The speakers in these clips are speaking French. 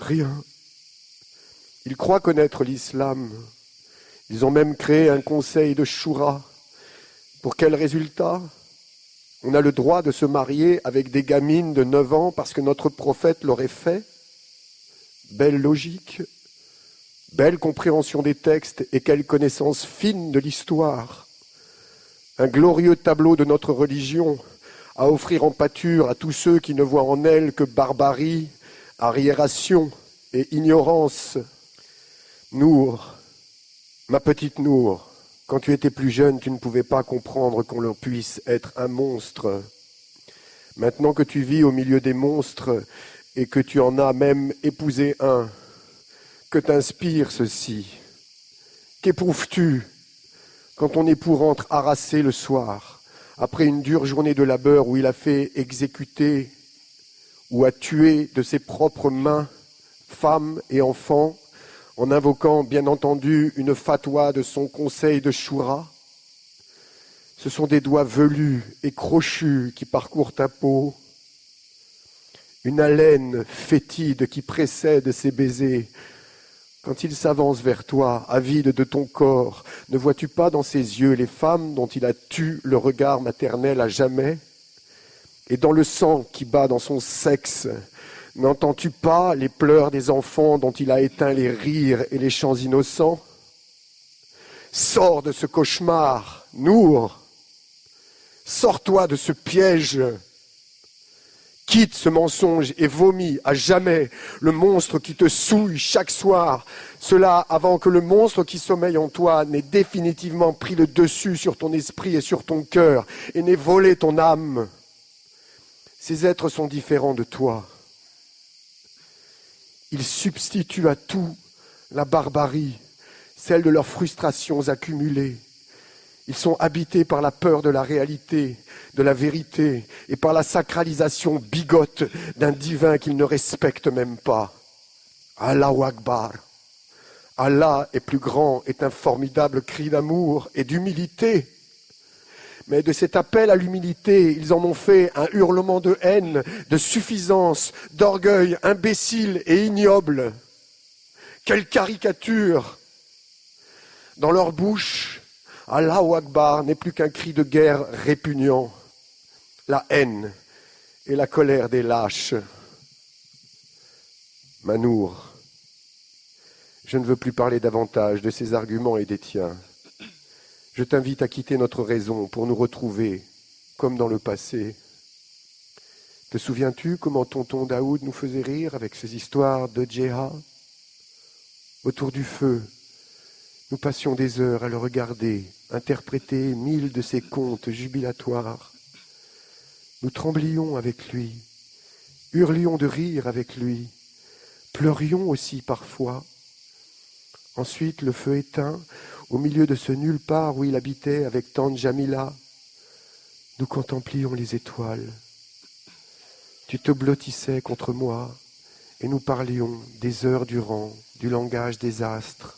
Rien. Ils croient connaître l'islam. Ils ont même créé un conseil de choura. Pour quel résultat? On a le droit de se marier avec des gamines de 9 ans parce que notre prophète l'aurait fait. Belle logique, belle compréhension des textes et quelle connaissance fine de l'histoire. Un glorieux tableau de notre religion à offrir en pâture à tous ceux qui ne voient en elle que barbarie, arriération et ignorance. Nour, ma petite Nour, quand tu étais plus jeune, tu ne pouvais pas comprendre qu'on leur puisse être un monstre. Maintenant que tu vis au milieu des monstres et que tu en as même épousé un, que t'inspire ceci? Qu'éprouves-tu quand ton époux rentre harassé le soir, après une dure journée de labeur où il a fait exécuter ou a tué de ses propres mains femmes et enfants, en invoquant bien entendu une fatwa de son conseil de choura? Ce sont des doigts velus et crochus qui parcourent ta peau, une haleine fétide qui précède ces baisers. Quand il s'avance vers toi, avide de ton corps, ne vois-tu pas dans ses yeux les femmes dont il a tué le regard maternel à jamais? Et dans le sang qui bat dans son sexe, n'entends-tu pas les pleurs des enfants dont il a éteint les rires et les chants innocents? Sors de ce cauchemar, Nour. Sors-toi de ce piège. Quitte ce mensonge et vomis à jamais le monstre qui te souille chaque soir. Cela avant que le monstre qui sommeille en toi n'ait définitivement pris le dessus sur ton esprit et sur ton cœur et n'ait volé ton âme. Ces êtres sont différents de toi. Ils substituent à tout la barbarie, celle de leurs frustrations accumulées. Ils sont habités par la peur de la réalité, de la vérité, et par la sacralisation bigote d'un divin qu'ils ne respectent même pas. Allahu Akbar. Allah est plus grand, est un formidable cri d'amour et d'humilité. Mais de cet appel à l'humilité, ils en ont fait un hurlement de haine, de suffisance, d'orgueil imbécile et ignoble. Quelle caricature! Dans leur bouche, Allahu Akbar n'est plus qu'un cri de guerre répugnant, la haine et la colère des lâches. Manour, je ne veux plus parler davantage de ces arguments et des tiens. Je t'invite à quitter notre raison pour nous retrouver, comme dans le passé. Te souviens-tu comment tonton Daoud nous faisait rire avec ses histoires de djihad? Autour du feu, nous passions des heures à le regarder, interpréter 1000 de ses contes jubilatoires. Nous tremblions avec lui, hurlions de rire avec lui, pleurions aussi parfois. Ensuite, le feu éteint, au milieu de ce nulle part où il habitait avec tante Jamila, nous contemplions les étoiles. Tu te blottissais contre moi et nous parlions des heures durant du langage des astres,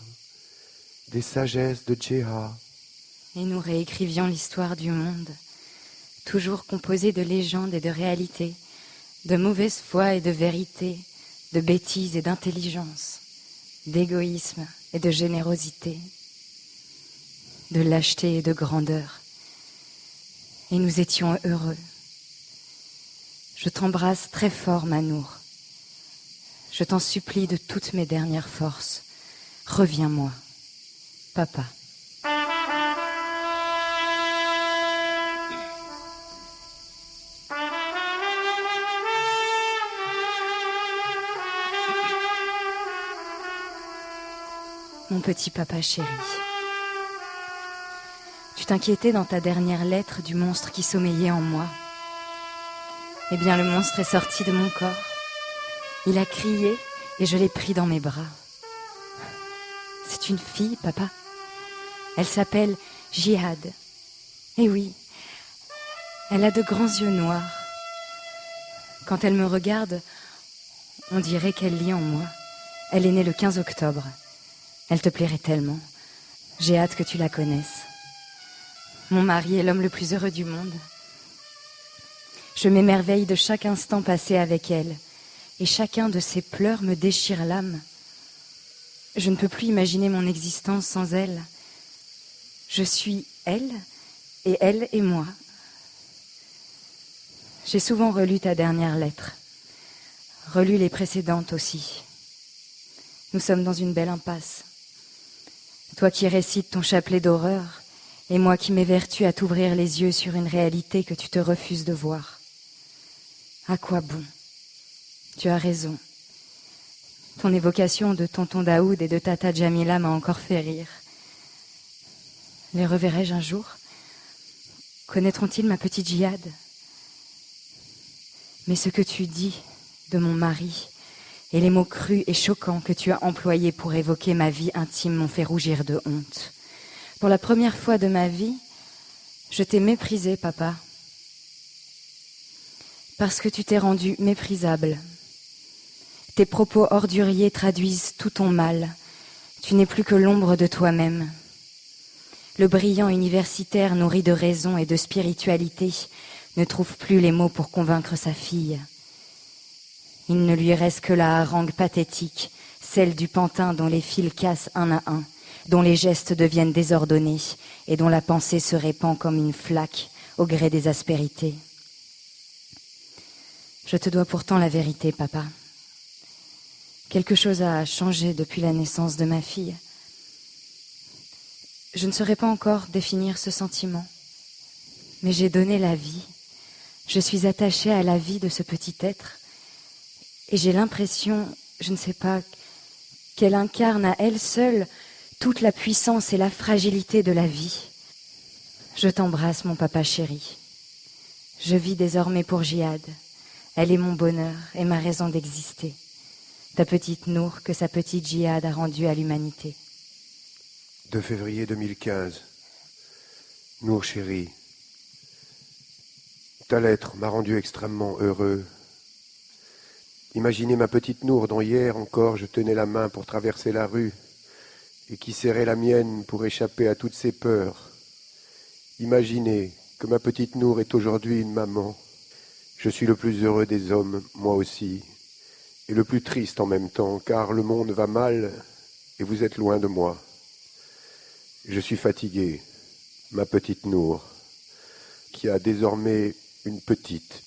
des sagesses de Djéha. Et nous réécrivions l'histoire du monde, toujours composée de légendes et de réalités, de mauvaise foi et de vérité, de bêtises et d'intelligence, d'égoïsme et de générosité, de lâcheté et de grandeur. Et nous étions heureux. Je t'embrasse très fort, Manour. Je t'en supplie de toutes mes dernières forces. Reviens-moi, papa. Mon petit papa chéri, tu t'inquiétais dans ta dernière lettre du monstre qui sommeillait en moi. Eh bien, le monstre est sorti de mon corps. Il a crié et je l'ai pris dans mes bras. C'est une fille, papa. Elle s'appelle Jihad. Eh oui, elle a de grands yeux noirs. Quand elle me regarde, on dirait qu'elle lit en moi. Elle est née le 15 octobre. Elle te plairait tellement. J'ai hâte que tu la connaisses. Mon mari est l'homme le plus heureux du monde. Je m'émerveille de chaque instant passé avec elle et chacun de ses pleurs me déchire l'âme. Je ne peux plus imaginer mon existence sans elle. Je suis elle, et elle est moi. J'ai souvent relu ta dernière lettre, relu les précédentes aussi. Nous sommes dans une belle impasse. Toi qui récites ton chapelet d'horreur, et moi qui m'évertue à t'ouvrir les yeux sur une réalité que tu te refuses de voir. À quoi bon? Tu as raison. Ton évocation de tonton Daoud et de tata Jamila m'a encore fait rire. Les reverrai-je un jour? Connaîtront-ils ma petite Djihad? Mais ce que tu dis de mon mari et les mots crus et choquants que tu as employés pour évoquer ma vie intime m'ont fait rougir de honte. Pour la première fois de ma vie, je t'ai méprisé, papa, parce que tu t'es rendu méprisable. Tes propos orduriers traduisent tout ton mal. Tu n'es plus que l'ombre de toi-même. Le brillant universitaire nourri de raison et de spiritualité ne trouve plus les mots pour convaincre sa fille. Il ne lui reste que la harangue pathétique, celle du pantin dont les fils cassent un à un, dont les gestes deviennent désordonnés et dont la pensée se répand comme une flaque au gré des aspérités. Je te dois pourtant la vérité, papa. Quelque chose a changé depuis la naissance de ma fille. Je ne saurais pas encore définir ce sentiment, mais j'ai donné la vie. Je suis attachée à la vie de ce petit être et j'ai l'impression, je ne sais pas, qu'elle incarne à elle seule toute la puissance et la fragilité de la vie. Je t'embrasse, mon papa chéri. Je vis désormais pour Djihad. Elle est mon bonheur et ma raison d'exister. Ta petite Nour que sa petite Djihad a rendue à l'humanité. 2 février 2015. Nour chérie, ta lettre m'a rendu extrêmement heureux. Imaginez ma petite Nour dont hier encore je tenais la main pour traverser la rue et qui serrait la mienne pour échapper à toutes ses peurs. Imaginez que ma petite Nour est aujourd'hui une maman. Je suis le plus heureux des hommes, moi aussi, et le plus triste en même temps, car le monde va mal et vous êtes loin de moi. Je suis fatigué, ma petite Nour, qui a désormais une petite.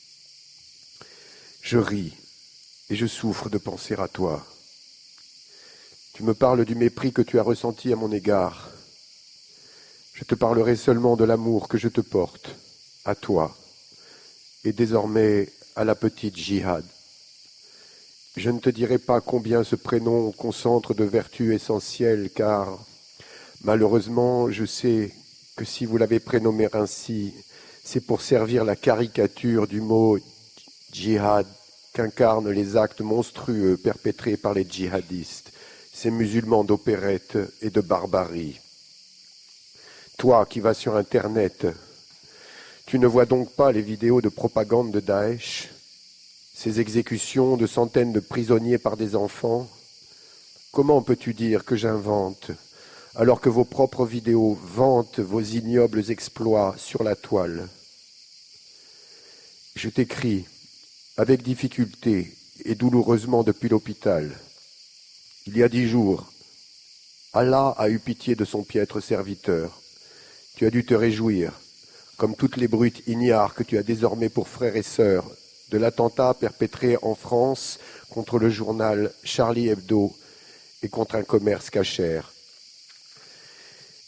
Je ris et je souffre de penser à toi. Tu me parles du mépris que tu as ressenti à mon égard. Je te parlerai seulement de l'amour que je te porte, à toi, et désormais à la petite Djihad. Je ne te dirai pas combien ce prénom concentre de vertus essentielles, car malheureusement, je sais que si vous l'avez prénommé ainsi, c'est pour servir la caricature du mot djihad qu'incarnent les actes monstrueux perpétrés par les djihadistes, ces musulmans d'opérette et de barbarie. Toi qui vas sur Internet, tu ne vois donc pas les vidéos de propagande de Daesh, ces exécutions de centaines de prisonniers par des enfants? Comment peux-tu dire que j'invente, alors que vos propres vidéos vantent vos ignobles exploits sur la toile? Je t'écris avec difficulté et douloureusement depuis l'hôpital. Il y a 10 jours, Allah a eu pitié de son piètre serviteur. Tu as dû te réjouir, comme toutes les brutes ignares que tu as désormais pour frères et sœurs, de l'attentat perpétré en France contre le journal Charlie Hebdo et contre un commerce cachère.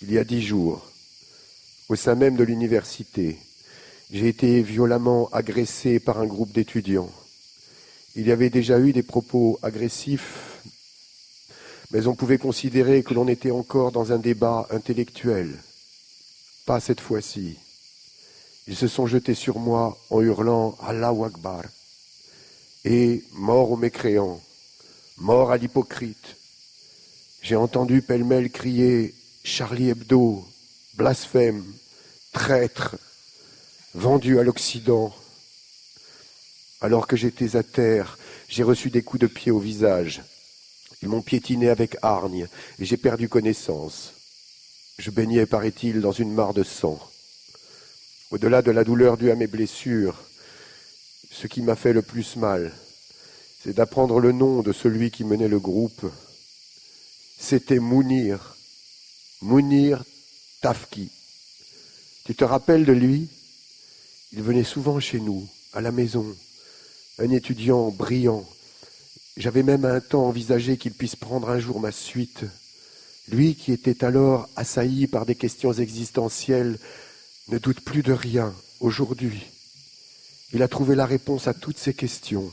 Il y a 10 jours, au sein même de l'université, j'ai été violemment agressé par un groupe d'étudiants. Il y avait déjà eu des propos agressifs, mais on pouvait considérer que l'on était encore dans un débat intellectuel. Pas cette fois-ci. Ils se sont jetés sur moi en hurlant « Allahu Akbar » et « Mort aux mécréants, mort à l'hypocrite ». J'ai entendu pêle-mêle crier « Charlie Hebdo, blasphème, traître, vendu à l'Occident ». Alors que j'étais à terre, j'ai reçu des coups de pied au visage. Ils m'ont piétiné avec hargne et j'ai perdu connaissance. Je baignais, paraît-il, dans une mare de sang. Au-delà de la douleur due à mes blessures, ce qui m'a fait le plus mal, c'est d'apprendre le nom de celui qui menait le groupe. C'était Mounir Tafki. Tu te rappelles de lui? Il venait souvent chez nous, à la maison, un étudiant brillant. J'avais même un temps envisagé qu'il puisse prendre un jour ma suite. Lui qui était alors assailli par des questions existentielles ne doute plus de rien aujourd'hui. Il a trouvé la réponse à toutes ces questions.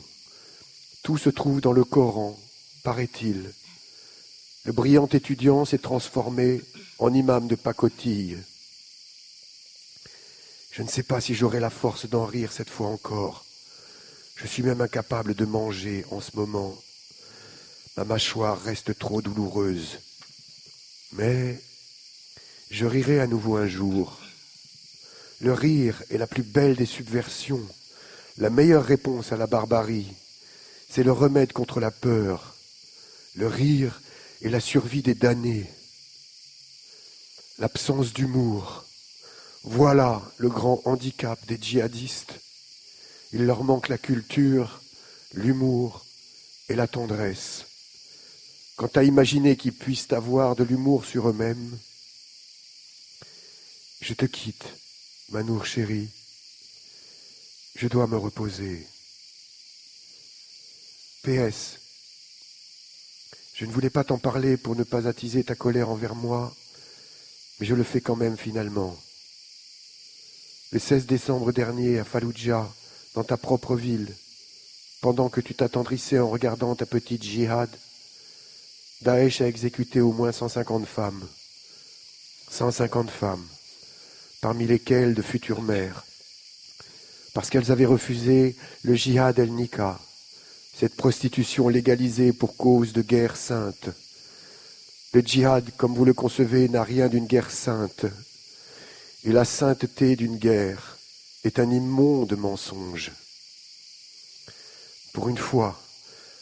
Tout se trouve dans le Coran, paraît-il. Le brillant étudiant s'est transformé en imam de pacotille. Je ne sais pas si j'aurai la force d'en rire cette fois encore. Je suis même incapable de manger en ce moment. Ma mâchoire reste trop douloureuse. Mais je rirai à nouveau un jour. Le rire est la plus belle des subversions, la meilleure réponse à la barbarie. C'est le remède contre la peur. Le rire est la survie des damnés. L'absence d'humour. Voilà le grand handicap des djihadistes. Il leur manque la culture, l'humour et la tendresse. Quant à imaginer qu'ils puissent avoir de l'humour sur eux-mêmes, je te quitte, Manour chéri. Je dois me reposer. PS. Je ne voulais pas t'en parler pour ne pas attiser ta colère envers moi, mais je le fais quand même finalement. Le 16 décembre dernier, à Falloujah, dans ta propre ville, pendant que tu t'attendrissais en regardant ta petite djihad, Daesh a exécuté au moins 150 femmes. 150 femmes, parmi lesquelles de futures mères, parce qu'elles avaient refusé le djihad el-Nika, cette prostitution légalisée pour cause de guerre sainte. Le djihad, comme vous le concevez, n'a rien d'une guerre sainte. Et la sainteté d'une guerre est un immonde mensonge. Pour une fois,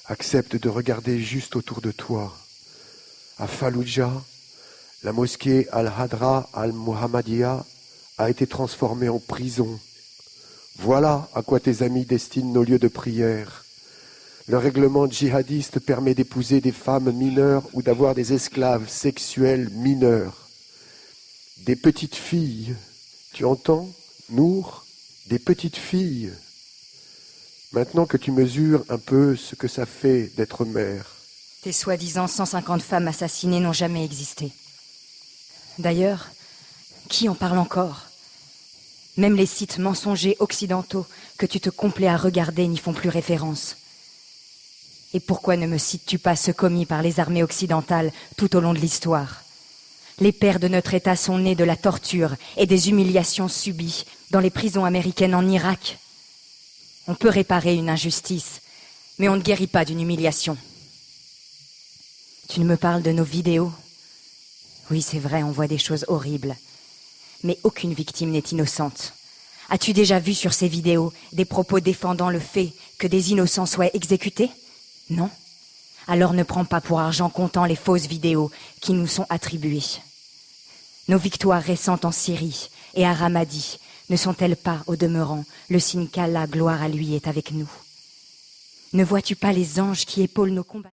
accepte de regarder juste autour de toi. À Falloujah, la mosquée Al-Hadra Al-Muhammadiyya a été transformée en prison. Voilà à quoi tes amis destinent nos lieux de prière. Le règlement djihadiste permet d'épouser des femmes mineures ou d'avoir des esclaves sexuels mineurs. Des petites filles, tu entends, Nour? Des petites filles. Maintenant que tu mesures un peu ce que ça fait d'être mère. Tes soi-disant 150 femmes assassinées n'ont jamais existé. D'ailleurs, qui en parle encore? Même les sites mensongers occidentaux que tu te complais à regarder n'y font plus référence. Et pourquoi ne me cites-tu pas ceux commis par les armées occidentales tout au long de l'histoire? Les pères de notre État sont nés de la torture et des humiliations subies dans les prisons américaines en Irak. On peut réparer une injustice, mais on ne guérit pas d'une humiliation. Tu me parles de nos vidéos? Oui, c'est vrai, on voit des choses horribles. Mais aucune victime n'est innocente. As-tu déjà vu sur ces vidéos des propos défendant le fait que des innocents soient exécutés? Non? Alors ne prends pas pour argent comptant les fausses vidéos qui nous sont attribuées. Nos victoires récentes en Syrie et à Ramadi ne sont-elles pas, au demeurant, le signe qu'Allah, gloire à lui, est avec nous? Ne vois-tu pas les anges qui épaulent nos combats?